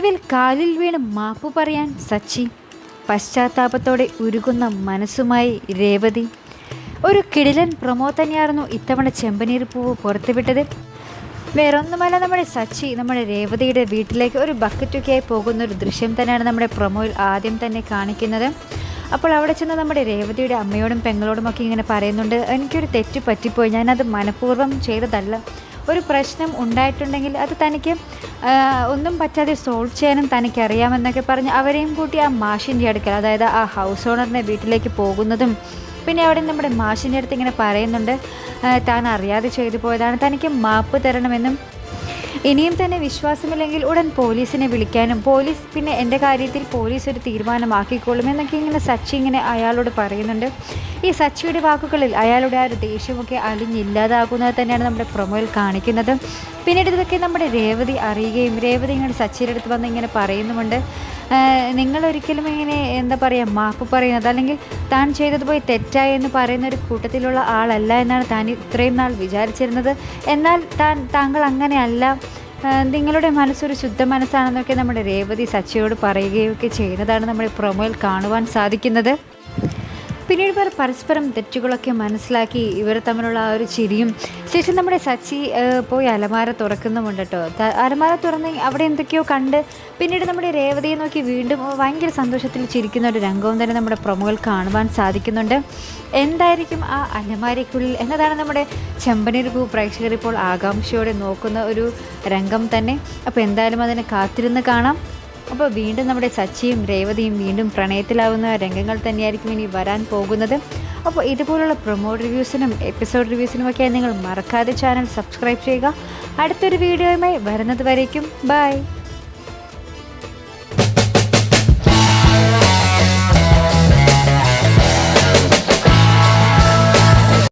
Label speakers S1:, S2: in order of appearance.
S1: ഒടുവിൽ കാലിൽ വീണ് മാപ്പു പറയാൻ സച്ചി. പശ്ചാത്താപത്തോടെ ഉരുകുന്ന മനസ്സുമായി രേവതി. ഒരു കിടിലൻ പ്രൊമോ തന്നെയായിരുന്നു ഇത്തവണ ചെമ്പനീർ പൂവ് പുറത്തുവിട്ടത്. വേറൊന്നുമല്ല, നമ്മുടെ സച്ചി നമ്മുടെ രേവതിയുടെ വീട്ടിലേക്ക് ഒരു ബക്കറ്റൊക്കെയായി പോകുന്ന ഒരു ദൃശ്യം തന്നെയാണ് നമ്മുടെ പ്രൊമോയിൽ ആദ്യം തന്നെ കാണിക്കുന്നത്. അപ്പോൾ അവിടെ ചെന്ന് നമ്മുടെ രേവതിയുടെ അമ്മയോടും പെങ്ങളോടുമൊക്കെ ഇങ്ങനെ പറയുന്നുണ്ട്, എനിക്കൊരു തെറ്റ് പറ്റിപ്പോയി, ഞാനത് മനഃപൂർവ്വം ചെയ്തതല്ല. ഒരു പ്രശ്നം ഉണ്ടായിട്ടുണ്ടെങ്കിൽ അത് തനിക്ക് ഒന്നും പറ്റാതെ സോൾവ് ചെയ്യാനും തനിക്കറിയാമെന്നൊക്കെ പറഞ്ഞ് അവരെയും കൂട്ടി ആ മാഷിൻ്റെ അടുക്കൽ, അതായത് ആ ഹൗസ് ഓണറിൻ്റെ വീട്ടിലേക്ക് പോകുന്നതും പിന്നെ അവിടെ നമ്മുടെ മാഷിൻ്റെ അടുത്ത് ഇങ്ങനെ പറയുന്നുണ്ട്, താൻ അറിയാതെ ചെയ്തു പോയതാണ്, തനിക്ക് മാപ്പ് തരണമെന്നും ഇനിയും തന്നെ വിശ്വാസമില്ലെങ്കിൽ ഉടൻ പോലീസിനെ വിളിക്കാനും പോലീസ് പിന്നെ എൻ്റെ കാര്യത്തിൽ പോലീസ് ഒരു തീരുമാനമാക്കിക്കോളും എന്നൊക്കെ ഇങ്ങനെ സച്ചി ഇങ്ങനെ അയാളോട് പറയുന്നുണ്ട്. ഈ സച്ചിയുടെ വാക്കുകളിൽ അയാളുടെ ആ ഒരു ദേഷ്യമൊക്കെ അലിഞ്ഞില്ലാതാകുന്നത് തന്നെയാണ് നമ്മുടെ പ്രൊമോയിൽ കാണിക്കുന്നത്. പിന്നീട് ഇതൊക്കെ നമ്മുടെ രേവതി അറിയുകയും രേവതി ഇങ്ങനെ സച്ചിയുടെ അടുത്ത് വന്ന് ഇങ്ങനെ പറയുന്നുമുണ്ട്, നിങ്ങളൊരിക്കലും ഇങ്ങനെ എന്താ പറയുക മാപ്പ് പറയുന്നത് അല്ലെങ്കിൽ താൻ ചെയ്തത് പോയി തെറ്റായി എന്ന് പറയുന്ന ഒരു കൂട്ടത്തിലുള്ള ആളല്ല എന്നാണ് താൻ ഇത്രയും നാൾ വിചാരിച്ചിരുന്നത്. എന്നാൽ താങ്കൾ അങ്ങനെയല്ല, നിങ്ങളുടെ മനസ്സൊരു ശുദ്ധ മനസ്സാണെന്നൊക്കെ നമ്മുടെ രേവതി സച്ചിയോട് പറയുകയൊക്കെ ചെയ്യുന്നതാണ് നമ്മുടെ പ്രൊമോയിൽ കാണുവാൻ സാധിക്കുന്നത്. പിന്നീട് പരസ്പരം തെറ്റുകളൊക്കെ മനസ്സിലാക്കി ഇവർ തമ്മിലുള്ള ആ ഒരു ചിരിയും ശേഷം നമ്മുടെ സച്ചി പോയി അലമാര തുറക്കുന്നുമുണ്ട് കേട്ടോ. അലമാര തുറന്ന് അവിടെ എന്തൊക്കെയോ കണ്ട് പിന്നീട് നമ്മുടെ രേവതിയെ നോക്കി വീണ്ടും ഭയങ്കര സന്തോഷത്തിൽ ചിരിക്കുന്ന ഒരു രംഗവും തന്നെ നമ്മുടെ പ്രൊമോയിൽ കാണുവാൻ സാധിക്കുന്നുണ്ട്. എന്തായിരിക്കും ആ അലമാരയ്ക്കുള്ളിൽ എന്നതാണ് നമ്മുടെ ചെമ്പനീർ പൂ പ്രേക്ഷകർ ഇപ്പോൾ ആകാംക്ഷയോടെ നോക്കുന്ന ഒരു രംഗം തന്നെ. അപ്പോൾ എന്തായാലും അതിനെ കാത്തിരുന്ന് കാണാം. അപ്പോൾ വീണ്ടും നമ്മുടെ സച്ചിയും രേവതിയും വീണ്ടും പ്രണയത്തിലാവുന്ന രംഗങ്ങൾ തന്നെയായിരിക്കും ഇനി വരാൻ പോകുന്നത്. അപ്പോൾ ഇതുപോലുള്ള പ്രൊമോ റിവ്യൂസിനും എപ്പിസോഡ് റിവ്യൂസിനുമൊക്കെയായി നിങ്ങൾ മറക്കാതെ ചാനൽ സബ്സ്ക്രൈബ് ചെയ്യുക. അടുത്തൊരു വീഡിയോയുമായി വരുന്നത് വരേക്കും ബൈ.